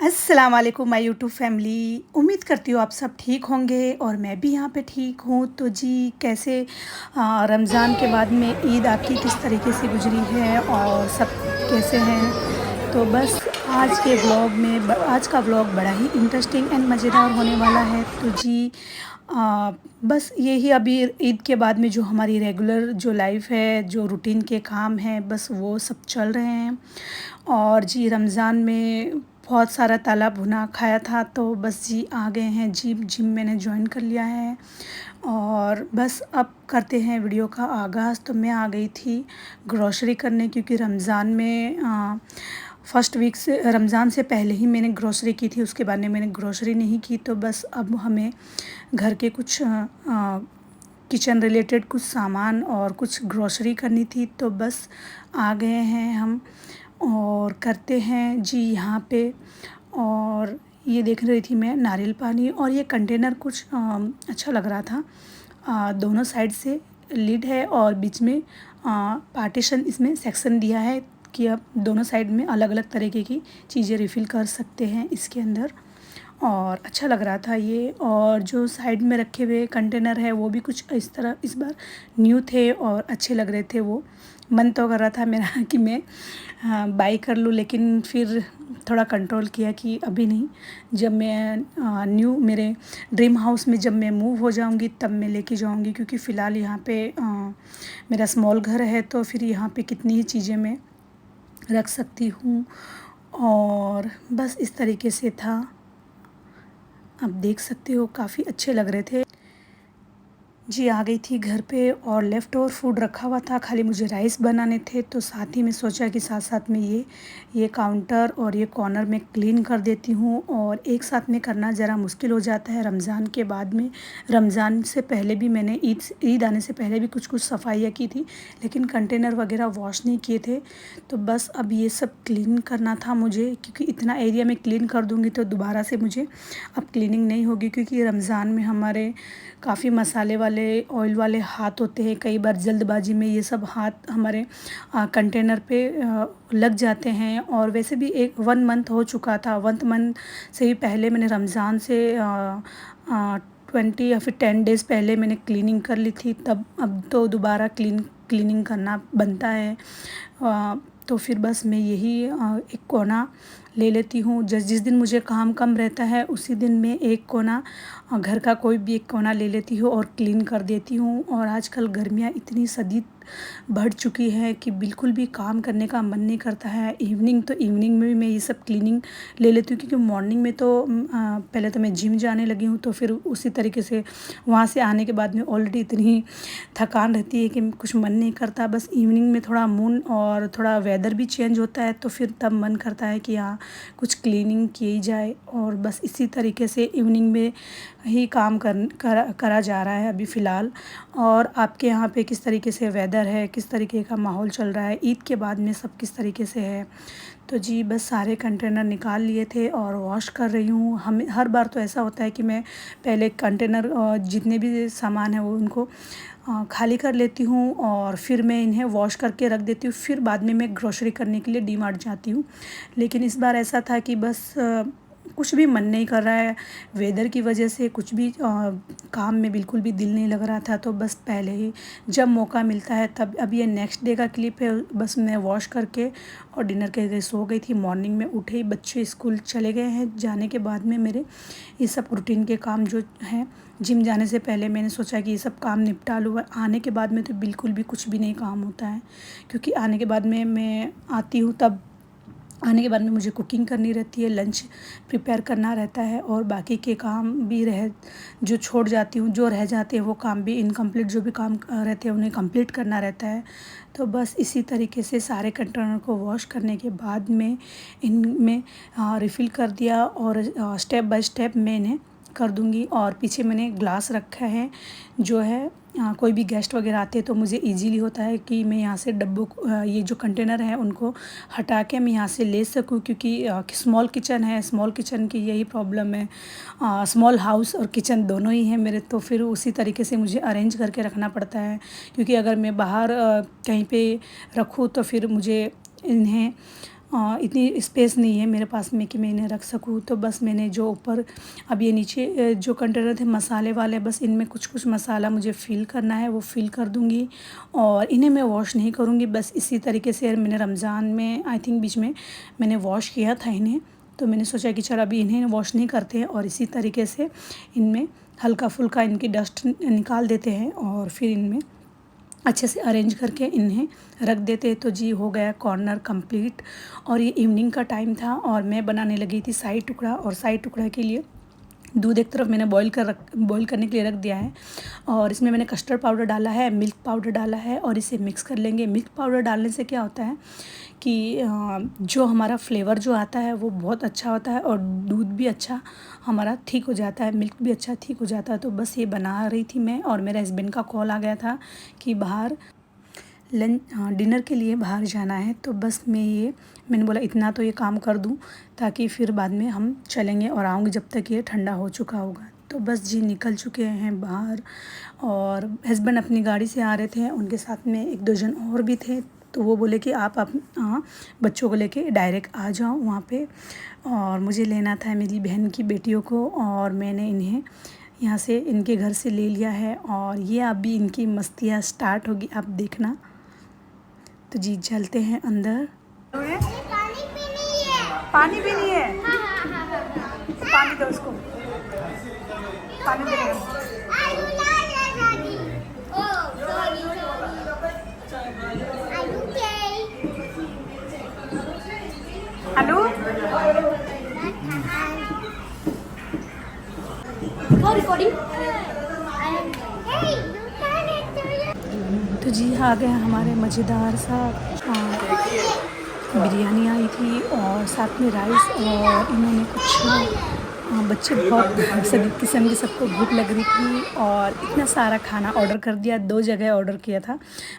अस्सलाम वालेकुम my YouTube family. उम्मीद करती हूँ आप सब ठीक होंगे और मैं भी यहाँ पे ठीक हूँ। तो जी कैसे रमज़ान के बाद में ईद आपकी किस तरीके से गुजरी है और सब कैसे हैं। तो बस आज का व्लॉग बड़ा ही इंटरेस्टिंग एंड मज़ेदार होने वाला है। तो जी बस यही अभी ईद के बाद में जो हमारी रेगुलर जो लाइफ है, जो रूटीन के काम हैं, बस वो सब चल रहे हैं। और जी रमज़ान में बहुत सारा ताला भुना खाया था, तो बस जी आ गए हैं जिम मैंने जॉइन कर लिया है। और बस अब करते हैं वीडियो का आगाज़। तो मैं आ गई थी ग्रॉसरी करने, क्योंकि रमज़ान में फ़र्स्ट वीक से रमज़ान से पहले ही मैंने ग्रॉसरी की थी, उसके बाद में मैंने ग्रॉसरी नहीं की। तो बस अब हमें घर के कुछ किचन रिलेटेड कुछ सामान और कुछ ग्रॉसरी करनी थी, तो बस आ गए हैं हम और करते हैं जी यहाँ पे। और ये देख रही थी मैं नारियल पानी, और ये कंटेनर कुछ अच्छा लग रहा था। दोनों साइड से लिड है और बीच में पार्टीशन, इसमें सेक्शन दिया है कि आप दोनों साइड में अलग अलग तरीके की चीज़ें रिफ़िल कर सकते हैं इसके अंदर। और अच्छा लग रहा था ये। और जो साइड में रखे हुए कंटेनर है वो भी कुछ इस तरह इस बार न्यू थे और अच्छे लग रहे थे। वो मन तो कर रहा था मेरा कि मैं बाई कर लूँ, लेकिन फिर थोड़ा कंट्रोल किया कि अभी नहीं। जब मैं न्यू मेरे ड्रीम हाउस में जब मैं मूव हो जाऊंगी तब मैं लेके जाऊंगी, क्योंकि फ़िलहाल यहाँ पे मेरा स्मॉल घर है, तो फिर यहाँ पे कितनी ही चीज़ें मैं रख सकती हूँ। और बस इस तरीके से था, आप देख सकते हो काफ़ी अच्छे लग रहे थे। जी आ गई थी घर पे और लेफ़्ट ओवर फूड रखा हुआ था, खाली मुझे राइस बनाने थे। तो साथ ही में सोचा कि साथ साथ में ये काउंटर और ये कॉर्नर में क्लीन कर देती हूँ। और एक साथ में करना ज़रा मुश्किल हो जाता है रमज़ान के बाद में। रमज़ान से पहले भी मैंने ईद आने से पहले भी कुछ कुछ सफाइयाँ की थी, लेकिन कंटेनर वगैरह वॉश नहीं किए थे। तो बस अब ये सब क्लीन करना था मुझे, क्योंकि इतना एरिया में क्लीन कर दूँगी तो दोबारा से मुझे अब क्लीनिंग नहीं होगी, क्योंकि रमज़ान में हमारे काफ़ी मसाले वाले ऑयल वाले हाथ होते हैं। कई बार जल्दबाजी में ये सब हाथ हमारे कंटेनर पे लग जाते हैं। और वैसे भी 1 मंथ हो चुका था, 1 मंथ से भी पहले मैंने रमज़ान से 20 या फिर 10 डेज़ पहले मैंने क्लीनिंग कर ली थी। तब अब तो दोबारा क्लीनिंग करना बनता है। तो फिर बस मैं यही एक कोना ले लेती हूँ। जिस दिन मुझे काम कम रहता है उसी दिन मैं एक कोना, घर का कोई भी एक कोना ले लेती हूँ और क्लीन कर देती हूँ। और आजकल गर्मियाँ इतनी शदीद बढ़ चुकी है कि बिल्कुल भी काम करने का मन नहीं करता है। इवनिंग में भी मैं ये सब क्लीनिंग ले लेती हूँ, क्योंकि मॉर्निंग में तो पहले तो मैं जिम जाने लगी हूँ, तो फिर उसी तरीके से वहाँ से आने के बाद में ऑलरेडी इतनी थकान रहती है कि कुछ मन नहीं करता। बस इवनिंग में थोड़ा मून और थोड़ा वेदर भी चेंज होता है, तो फिर तब मन करता है कि हाँ कुछ क्लीनिंग की जाए। और बस इसी तरीके से इवनिंग में ही काम करा जा रहा है अभी फ़िलहाल। और आपके यहाँ पे किस तरीके से वेदर है, किस तरीके का माहौल चल रहा है, ईद के बाद में सब किस तरीके से है। तो जी बस सारे कंटेनर निकाल लिए थे और वॉश कर रही हूँ। हमें हर बार तो ऐसा होता है कि मैं पहले कंटेनर जितने भी सामान है वो उनको खाली कर लेती हूँ और फिर मैं इन्हें वॉश करके रख देती हूँ। फिर बाद में मैं ग्रोसरी करने के लिए डी मार्ट जाती हूँ। लेकिन इस बार ऐसा था कि बस कुछ भी मन नहीं कर रहा है, वेदर की वजह से कुछ भी काम में बिल्कुल भी दिल नहीं लग रहा था। तो बस पहले ही जब मौका मिलता है तब, अब ये नेक्स्ट डे का क्लिप है, बस मैं वॉश करके और डिनर करके सो गई थी। मॉर्निंग में उठे ही बच्चे स्कूल चले गए हैं, जाने के बाद में मेरे ये सब रूटीन के काम जो हैं, जिम जाने से पहले मैंने सोचा कि ये सब काम निपटा लूँ। आने के बाद में तो बिल्कुल भी कुछ भी नहीं काम होता है, क्योंकि आने के बाद में मैं आती हूँ, तब आने के बाद में मुझे कुकिंग करनी रहती है, लंच प्रिपेयर करना रहता है, और बाकी के काम भी जो छोड़ जाती हूँ, जो रह जाते हैं वो काम भी इनकम्प्लीट, जो भी काम रहते हैं उन्हें कंप्लीट करना रहता है। तो बस इसी तरीके से सारे कंटेनर को वॉश करने के बाद में इनमें रिफ़िल कर दिया और स्टेप बाय स्टेप मैं इन्हें कर दूँगी। और पीछे मैंने ग्लास रखा है, जो है कोई भी गेस्ट वगैरह आते हैं तो मुझे इजीली होता है कि मैं यहाँ से डब्बों को, ये जो कंटेनर है उनको हटा के मैं यहाँ से ले सकूँ, क्योंकि स्मॉल किचन है। स्मॉल किचन की यही प्रॉब्लम है, स्मॉल हाउस और किचन दोनों ही हैं मेरे, तो फिर उसी तरीके से मुझे अरेंज करके रखना पड़ता है। क्योंकि अगर मैं बाहर कहीं पे रखूँ तो फिर मुझे इन्हें इतनी स्पेस नहीं है मेरे पास में कि मैं इन्हें रख सकूँ। तो बस मैंने जो ऊपर अब ये नीचे जो कंटेनर थे मसाले वाले, बस इनमें कुछ कुछ मसाला मुझे फ़िल करना है, वो फ़िल कर दूँगी और इन्हें मैं वॉश नहीं करूँगी। बस इसी तरीके से मैंने रमज़ान में आई थिंक बीच में मैंने वॉश किया था इन्हें, तो मैंने सोचा कि चलो अभी इन्हें वॉश नहीं करते हैं और इसी तरीके से इनमें हल्का फुल्का इनकी डस्ट निकाल देते हैं और फिर इनमें अच्छे से अरेंज करके इन्हें रख देते। तो जी हो गया कॉर्नर कंप्लीट। और ये इवनिंग का टाइम था और मैं बनाने लगी थी शाही टुकड़ा, और शाही टुकड़ा के लिए दूध एक तरफ मैंने बॉईल करने के लिए रख दिया है और इसमें मैंने कस्टर्ड पाउडर डाला है, मिल्क पाउडर डाला है और इसे मिक्स कर लेंगे। मिल्क पाउडर डालने से क्या होता है कि जो हमारा फ्लेवर जो आता है वो बहुत अच्छा होता है और दूध भी अच्छा हमारा ठीक हो जाता है, मिल्क भी अच्छा ठीक हो जाता है। तो बस ये बना रही थी मैं और मेरे हस्बैंड का कॉल आ गया था कि बाहर डिनर के लिए बाहर जाना है। तो बस मैंने बोला इतना तो ये काम कर दूं ताकि फिर बाद में हम चलेंगे और आऊँगी जब तक ये ठंडा हो चुका होगा। तो बस जी निकल चुके हैं बाहर और हस्बैंड अपनी गाड़ी से आ रहे थे, उनके साथ में 1-2 जन और भी थे। तो वो बोले कि आप बच्चों को लेके डायरेक्ट आ जाओ वहाँ पे, और मुझे लेना था मेरी बहन की बेटियों को और मैंने इन्हें यहाँ से इनके घर से ले लिया है और ये अभी इनकी मस्तियाँ स्टार्ट होगी, आप देखना। तो जी चलते हैं अंदर। पानी पीनी है। पानी पीनी है, हाँ। पानी दो उसको, पानी दे दो। Hello recording. तो जी आ गया हमारे मज़ेदार सा बिरयानी आई थी और साथ में राइस, और इन्होंने कुछ बच्चे बहुत सभी किस्म की सबको भूख लग रही थी और इतना सारा खाना ऑर्डर कर दिया। 2 जगह ऑर्डर किया था,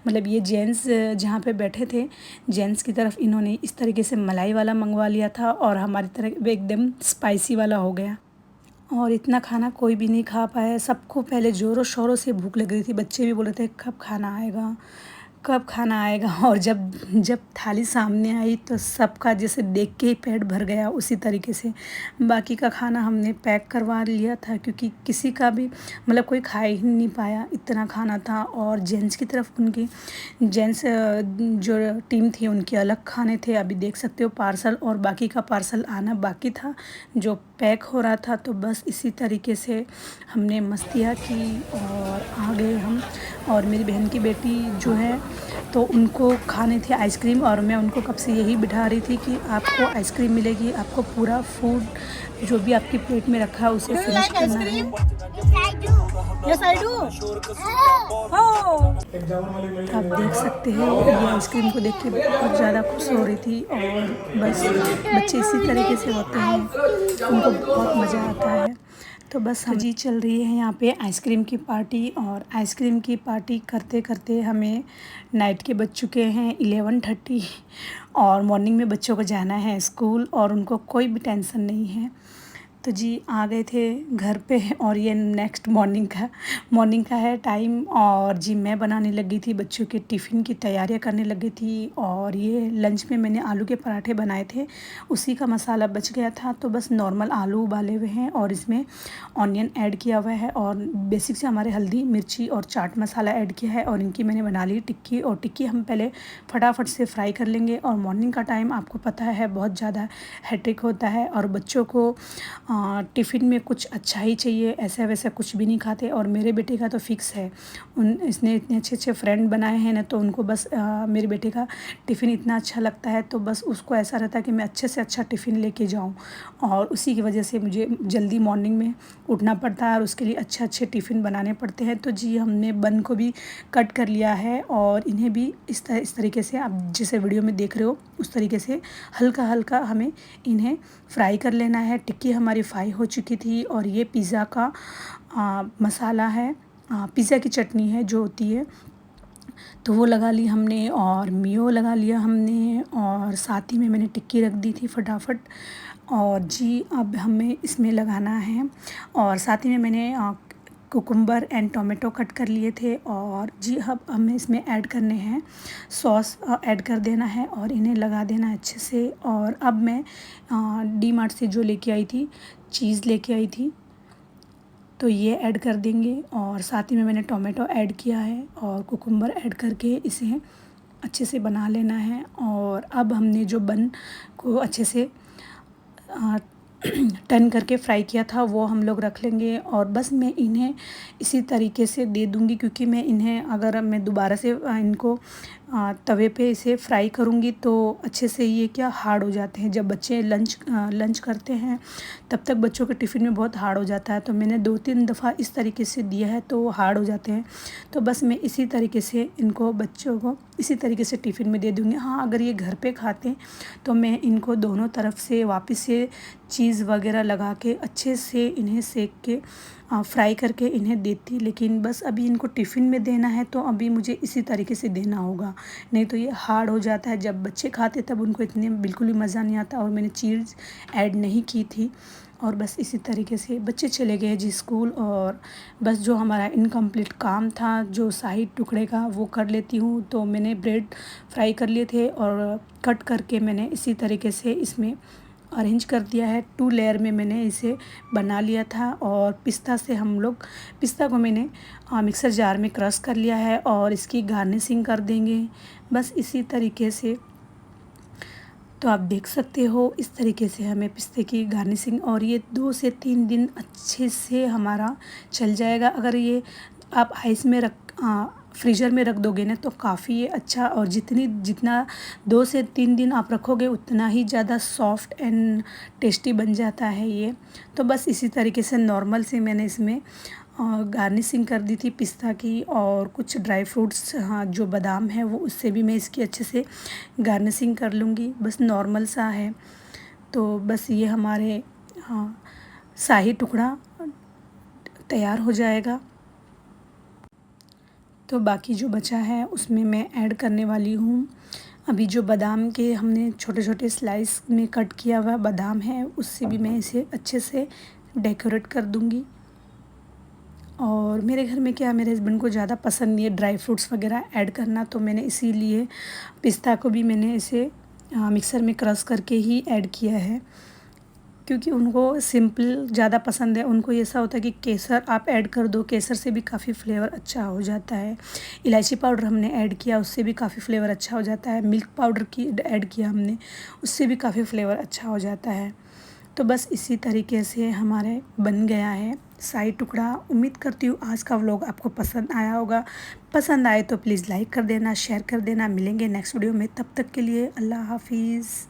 मतलब ये जेंट्स जहाँ पे बैठे थे जेंट्स की तरफ इन्होंने इस तरीके से मलाई वाला मंगवा लिया था और हमारी तरफ एकदम स्पाइसी वाला हो गया। और इतना खाना कोई भी नहीं खा पाया, सबको पहले ज़ोरों शोरों से भूख लग रही थी। बच्चे भी बोल रहे थे कब खाना आएगा, कब खाना आएगा। और जब जब थाली सामने आई तो सबका जैसे देख के ही पेट भर गया। उसी तरीके से बाकी का खाना हमने पैक करवा लिया था क्योंकि किसी का भी मतलब कोई खा ही नहीं पाया, इतना खाना था। और जेंट्स की तरफ उनकी जेंट्स जो टीम थी उनके अलग खाने थे, अभी देख सकते हो पार्सल, और बाकी का पार्सल आना बाकी था जो पैक हो रहा था। तो बस इसी तरीके से हमने मस्तियाँ की और आ गए हम। और मेरी बहन की बेटी जो है तो उनको खाने थे आइसक्रीम, और मैं उनको कब से यही बिठा रही थी कि आपको आइसक्रीम मिलेगी, आपको पूरा फूड जो भी आपकी प्लेट में रखा है उसे फिनिश करना है। Yes, I do. आप देख सकते हो ये आइसक्रीम को देख के बहुत ज़्यादा खुश हो रही थी। और बस बच्चे इसी तरीके से होते हैं, उनको बहुत मज़ा आता है। तो बस हम जी चल रही है यहाँ पे आइसक्रीम की पार्टी, और आइसक्रीम की पार्टी करते करते हमें नाइट के बज चुके हैं 11:30 और मॉर्निंग में बच्चों को जाना है स्कूल और उनको कोई भी टेंशन नहीं है। तो जी आ गए थे घर पे और ये नेक्स्ट मॉर्निंग का है टाइम। और जी मैं बनाने लगी थी, बच्चों के टिफ़िन की तैयारियां करने लगी थी। और ये लंच में मैंने आलू के पराठे बनाए थे, उसी का मसाला बच गया था तो बस नॉर्मल आलू उबाले हुए हैं और इसमें ऑनियन ऐड किया हुआ है और बेसिक से हमारे हल्दी मिर्ची और चाट मसाला ऐड किया है। और इनकी मैंने बना ली टिक्की, और टिक्की हम पहले फटाफट से फ्राई कर लेंगे। और मॉर्निंग का टाइम आपको पता है बहुत ज़्यादा हेक्टिक होता है और बच्चों को टिफ़िन में कुछ अच्छा ही चाहिए, ऐसा वैसा कुछ भी नहीं खाते। और मेरे बेटे का तो फिक्स है, इसने इतने अच्छे अच्छे फ्रेंड बनाए हैं ना, तो उनको बस मेरे बेटे का टिफ़िन इतना अच्छा लगता है तो बस उसको ऐसा रहता है कि मैं अच्छे से अच्छा टिफ़िन लेके जाऊं। और उसी की वजह से मुझे जल्दी मॉर्निंग में उठना पड़ता है और उसके लिए अच्छे अच्छे टिफ़िन बनाने पड़ते हैं। तो जी हमने बन को भी कट कर लिया है और इन्हें भी इस तरीके से आप जैसे वीडियो में देख रहे हो उस तरीके से हल्का हल्का हमें इन्हें फ्राई कर लेना है। टिक्की हमारी फ्राई हो चुकी थी और ये पिज़्ज़ा का मसाला है, पिज़्ज़ा की चटनी है जो होती है, तो वो लगा ली हमने और मियो लगा लिया हमने और साथ ही में मैंने टिक्की रख दी थी फटाफट। और जी अब हमें इसमें लगाना है और साथ ही में मैंने कुकुम्बर एंड टोमेटो कट कर लिए थे। और जी अब हमें इसमें ऐड करने हैं सॉस, ऐड कर देना है और इन्हें लगा देना है अच्छे से। और अब मैं डी मार्ट से जो लेके आई थी, चीज़ लेके आई थी, तो ये ऐड कर देंगे। और साथ ही में मैंने टोमेटो ऐड किया है और कुकुम्बर ऐड करके इसे अच्छे से बना लेना है। और अब हमने जो बन को अच्छे से टर्न करके फ्राई किया था वो हम लोग रख लेंगे। और बस मैं इन्हें इसी तरीके से दे दूँगी, क्योंकि मैं इन्हें अगर मैं दोबारा से इनको तवे पे इसे फ्राई करूँगी तो अच्छे से ये क्या हार्ड हो जाते हैं। जब बच्चे लंच करते हैं तब तक बच्चों के टिफ़िन में बहुत हार्ड हो जाता है। तो मैंने 2-3 दफ़ा इस तरीके से दिया है तो वो हार्ड हो जाते हैं। तो बस मैं इसी तरीके से इनको बच्चों को इसी तरीके से टिफ़िन में दे दूँगी। हाँ, अगर ये घर पे खाते हैं तो मैं इनको दोनों तरफ से वापस से चीज़ वगैरह लगा के अच्छे से इन्हें सेक के फ्राई करके इन्हें देती। लेकिन बस अभी इनको टिफ़िन में देना है तो अभी मुझे इसी तरीके से देना होगा, नहीं तो ये हार्ड हो जाता है। जब बच्चे खाते तब उनको इतने बिल्कुल भी मज़ा नहीं आता। और मैंने चीज़ ऐड नहीं की थी। और बस इसी तरीके से बच्चे चले गए जी स्कूल। और बस जो हमारा इनकम्प्लीट काम था जो शाही टुकड़े का वो कर लेती हूँ। तो मैंने ब्रेड फ्राई कर लिए थे और कट करके मैंने इसी तरीके से इसमें अरेंज कर दिया है। 2 लेयर में मैंने इसे बना लिया था। और पिस्ता को मैंने मिक्सर जार में क्रश कर लिया है और इसकी गार्निशिंग कर देंगे बस इसी तरीके से। तो आप देख सकते हो इस तरीके से हमें पिस्ते की गार्निशिंग, और ये 2 से 3 दिन अच्छे से हमारा चल जाएगा। अगर ये आप आइस में फ्रीज़र में रख दोगे ना तो काफ़ी ये अच्छा, और जितना 2 से 3 दिन आप रखोगे उतना ही ज़्यादा सॉफ्ट एंड टेस्टी बन जाता है ये। तो बस इसी तरीके से नॉर्मल से मैंने इसमें गार्निशिंग कर दी थी पिस्ता की। और कुछ ड्राई फ्रूट्स, हाँ, जो बादाम है वो उससे भी मैं इसकी अच्छे से गार्निशिंग कर लूँगी। बस नॉर्मल सा है। तो बस ये हमारे शाही टुकड़ा तैयार हो जाएगा। तो बाकी जो बचा है उसमें मैं ऐड करने वाली हूँ अभी जो बादाम के हमने छोटे छोटे स्लाइस में कट किया हुआ बादाम है, उससे भी मैं इसे अच्छे से डेकोरेट कर दूँगी। और मेरे घर में क्या, मेरे हस्बैंड को ज़्यादा पसंद नहीं है ड्राई फ्रूट्स वगैरह ऐड करना, तो मैंने इसीलिए पिस्ता को भी मैंने इसे मिक्सर में क्रश करके ही ऐड किया है, क्योंकि उनको सिंपल ज़्यादा पसंद है। उनको ऐसा होता है कि केसर आप ऐड कर दो, केसर से भी काफ़ी फ्लेवर अच्छा हो जाता है। इलायची पाउडर हमने ऐड किया, उससे भी काफ़ी फ्लेवर अच्छा हो जाता है। मिल्क पाउडर की ऐड किया हमने, उससे भी काफ़ी फ्लेवर अच्छा हो जाता है। तो बस इसी तरीके से हमारे बन गया है शाही टुकड़ा। उम्मीद करती हूँ आज का व्लॉग आपको पसंद आया होगा। पसंद आए तो प्लीज़ लाइक कर देना, शेयर कर देना। मिलेंगे नेक्स्ट वीडियो में, तब तक के लिए अल्लाह हाफिज़।